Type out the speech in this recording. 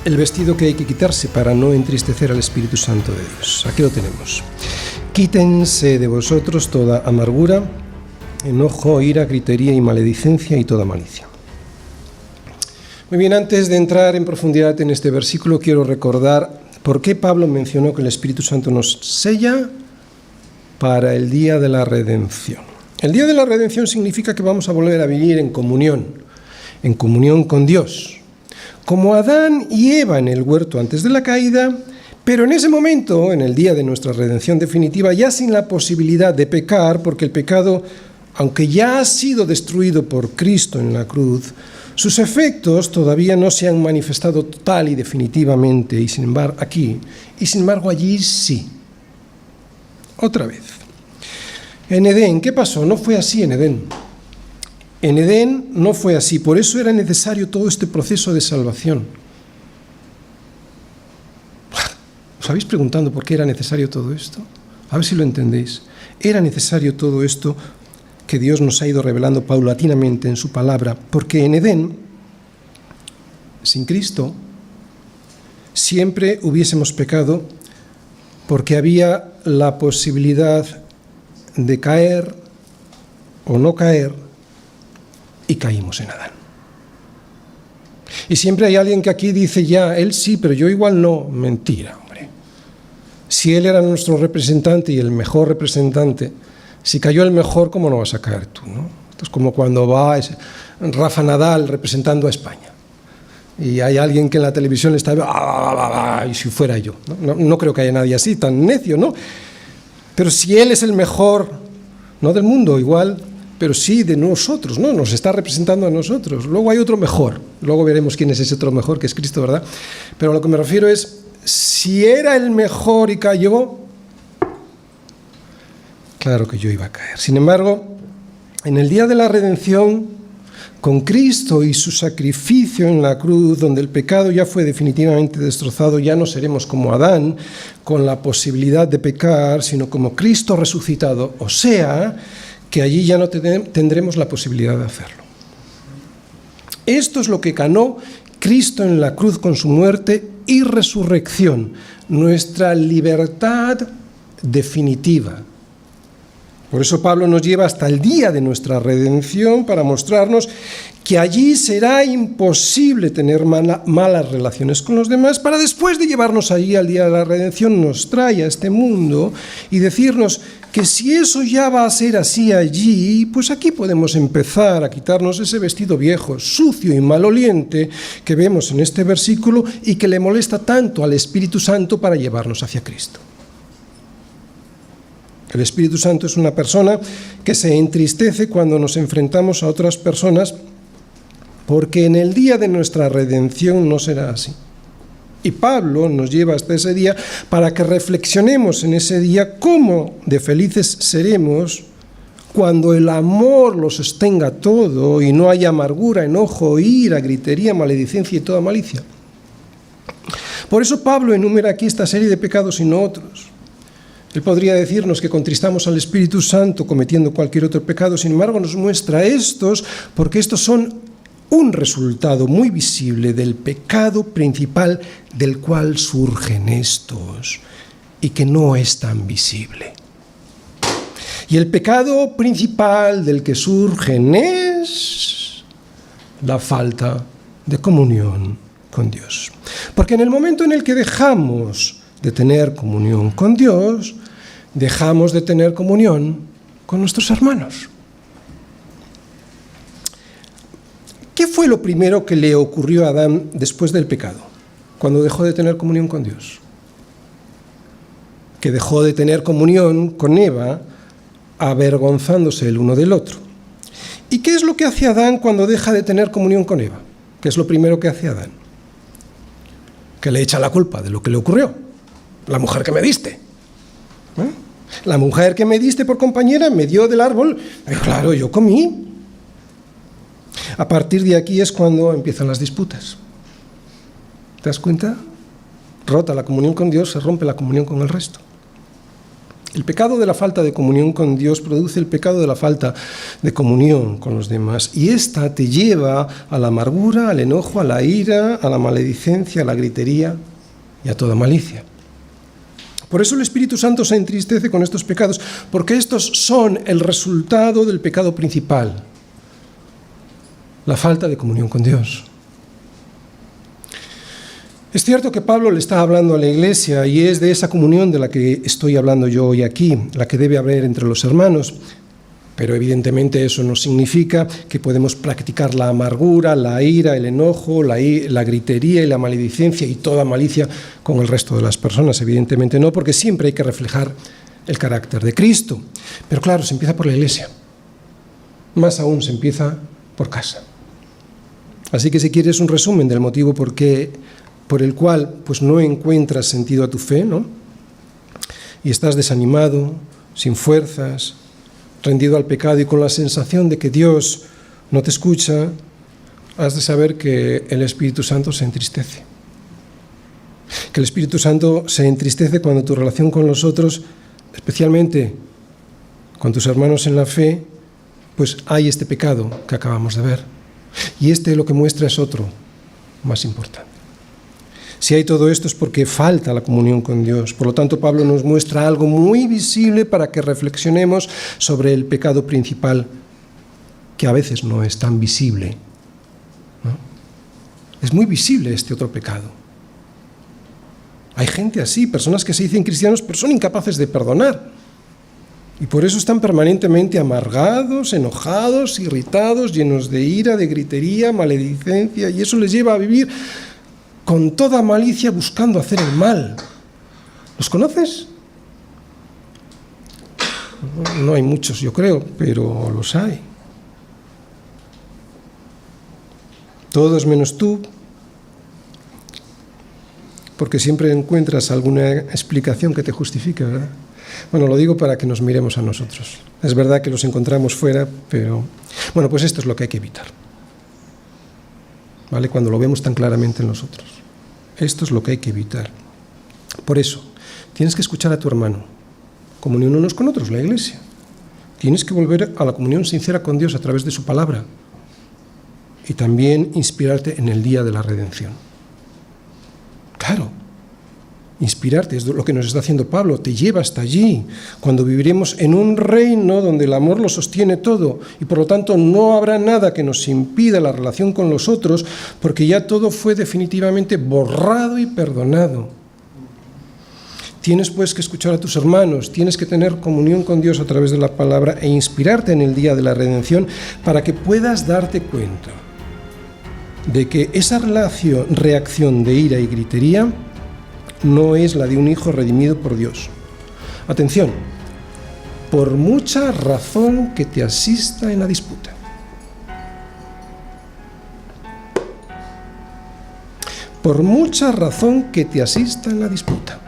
el vestido que hay que quitarse para no entristecer al Espíritu Santo de Dios. Aquí lo tenemos. Quítense de vosotros toda amargura, enojo, ira, gritería y maledicencia y toda malicia. Muy bien, antes de entrar en profundidad en este versículo, quiero recordar por qué Pablo mencionó que el Espíritu Santo nos sella para el día de la redención. El día de la redención significa que vamos a volver a vivir en comunión con Dios, como Adán y Eva en el huerto antes de la caída, pero en ese momento, en el día de nuestra redención definitiva, ya sin la posibilidad de pecar, porque el pecado, aunque ya ha sido destruido por Cristo en la cruz, sus efectos todavía no se han manifestado total y definitivamente, y sin embargo allí sí. Otra vez. En Edén, ¿qué pasó? No fue así en Edén. En Edén no fue así, por eso era necesario todo este proceso de salvación. ¿Os habéis preguntado por qué era necesario todo esto? A ver si lo entendéis. Era necesario todo esto que Dios nos ha ido revelando paulatinamente en su palabra, porque en Edén, sin Cristo, siempre hubiésemos pecado porque había la posibilidad de caer o no caer, y caímos en Adán. Y siempre hay alguien que aquí dice ya, él sí, pero yo igual no. Mentira, hombre. Si él era nuestro representante y el mejor representante, si cayó el mejor, ¿cómo no vas a caer tú, no? Esto es como cuando va Rafa Nadal representando a España. Y hay alguien que en la televisión está, y si fuera yo. No creo que haya nadie así, tan necio, ¿no? Pero si él es el mejor, no del mundo igual, pero sí de nosotros, ¿no? Nos está representando a nosotros. Luego hay otro mejor. Luego veremos quién es ese otro mejor, que es Cristo, ¿verdad? Pero a lo que me refiero es, si era el mejor y cayó, claro que yo iba a caer. Sin embargo, en el día de la redención, con Cristo y su sacrificio en la cruz, donde el pecado ya fue definitivamente destrozado, ya no seremos como Adán, con la posibilidad de pecar, sino como Cristo resucitado, o sea, que allí ya no tendremos la posibilidad de hacerlo. Esto es lo que ganó Cristo en la cruz con su muerte y resurrección, nuestra libertad definitiva. Por eso Pablo nos lleva hasta el día de nuestra redención para mostrarnos que allí será imposible tener malas relaciones con los demás, para después de llevarnos allí al día de la redención nos trae a este mundo y decirnos que si eso ya va a ser así allí, pues aquí podemos empezar a quitarnos ese vestido viejo, sucio y maloliente que vemos en este versículo y que le molesta tanto al Espíritu Santo para llevarnos hacia Cristo. El Espíritu Santo es una persona que se entristece cuando nos enfrentamos a otras personas, porque en el día de nuestra redención no será así. Y Pablo nos lleva hasta ese día para que reflexionemos en ese día cómo de felices seremos cuando el amor lo sostenga todo y no haya amargura, enojo, ira, gritería, maledicencia y toda malicia. Por eso Pablo enumera aquí esta serie de pecados y no otros. Él podría decirnos que contristamos al Espíritu Santo cometiendo cualquier otro pecado, sin embargo nos muestra estos porque estos son un resultado muy visible del pecado principal del cual surgen estos y que no es tan visible. Y el pecado principal del que surgen es la falta de comunión con Dios. Porque en el momento en el que dejamos de tener comunión con Dios, dejamos de tener comunión con nuestros hermanos. ¿Qué fue lo primero que le ocurrió a Adán después del pecado, cuando dejó de tener comunión con Dios? Que dejó de tener comunión con Eva, avergonzándose el uno del otro. ¿Y qué es lo que hace Adán cuando deja de tener comunión con Eva? ¿Qué es lo primero que hace Adán? Que le echa la culpa de lo que le ocurrió. La mujer que me diste. La mujer que me diste por compañera me dio del árbol, claro, yo comí. A partir de aquí es cuando empiezan las disputas. ¿Te das cuenta? Rota la comunión con Dios, se rompe la comunión con el resto. El pecado de la falta de comunión con Dios produce el pecado de la falta de comunión con los demás. Y esta te lleva a la amargura, al enojo, a la ira, a la maledicencia, a la gritería y a toda malicia. Por eso el Espíritu Santo se entristece con estos pecados, porque estos son el resultado del pecado principal, la falta de comunión con Dios. Es cierto que Pablo le está hablando a la iglesia y es de esa comunión de la que estoy hablando yo hoy aquí, la que debe haber entre los hermanos, pero evidentemente eso no significa que podemos practicar la amargura, la ira, el enojo, la gritería y la maledicencia y toda malicia con el resto de las personas, evidentemente no, porque siempre hay que reflejar el carácter de Cristo. Pero claro, se empieza por la iglesia, más aún se empieza por casa. Así que si quieres un resumen del motivo por el cual pues no encuentras sentido a tu fe, ¿no? Y estás desanimado, sin fuerzas, rendido al pecado y con la sensación de que Dios no te escucha, has de saber que el Espíritu Santo se entristece. Que el Espíritu Santo se entristece cuando tu relación con los otros, especialmente con tus hermanos en la fe, pues hay este pecado que acabamos de ver. Y lo que muestra es otro, más importante. Si hay todo esto es porque falta la comunión con Dios. Por lo tanto, Pablo nos muestra algo muy visible para que reflexionemos sobre el pecado principal, que a veces no es tan visible, ¿no? Es muy visible este otro pecado. Hay gente así, personas que se dicen cristianos, pero son incapaces de perdonar. Y por eso están permanentemente amargados, enojados, irritados, llenos de ira, de gritería, maledicencia, y eso les lleva a vivir con toda malicia buscando hacer el mal. ¿Los conoces? No hay muchos, yo creo, pero los hay. Todos menos tú, porque siempre encuentras alguna explicación que te justifique, ¿verdad? Bueno, lo digo para que nos miremos a nosotros. Es verdad que los encontramos fuera, pero bueno, pues esto es lo que hay que evitar, ¿vale? Cuando lo vemos tan claramente en nosotros. Esto es lo que hay que evitar. Por eso, tienes que escuchar a tu hermano. Comunión unos con otros, la iglesia. Tienes que volver a la comunión sincera con Dios a través de su palabra. Y también inspirarte en el día de la redención. Claro, inspirarte es lo que nos está haciendo Pablo, te lleva hasta allí, cuando viviremos en un reino donde el amor lo sostiene todo y por lo tanto no habrá nada que nos impida la relación con los otros, porque ya todo fue definitivamente borrado y perdonado. Tienes pues que escuchar a tus hermanos, tienes que tener comunión con Dios a través de la palabra e inspirarte en el día de la redención para que puedas darte cuenta de que esa reacción de ira y gritería no es la de un hijo redimido por Dios. Atención, por mucha razón que te asista en la disputa. Por mucha razón que te asista en la disputa.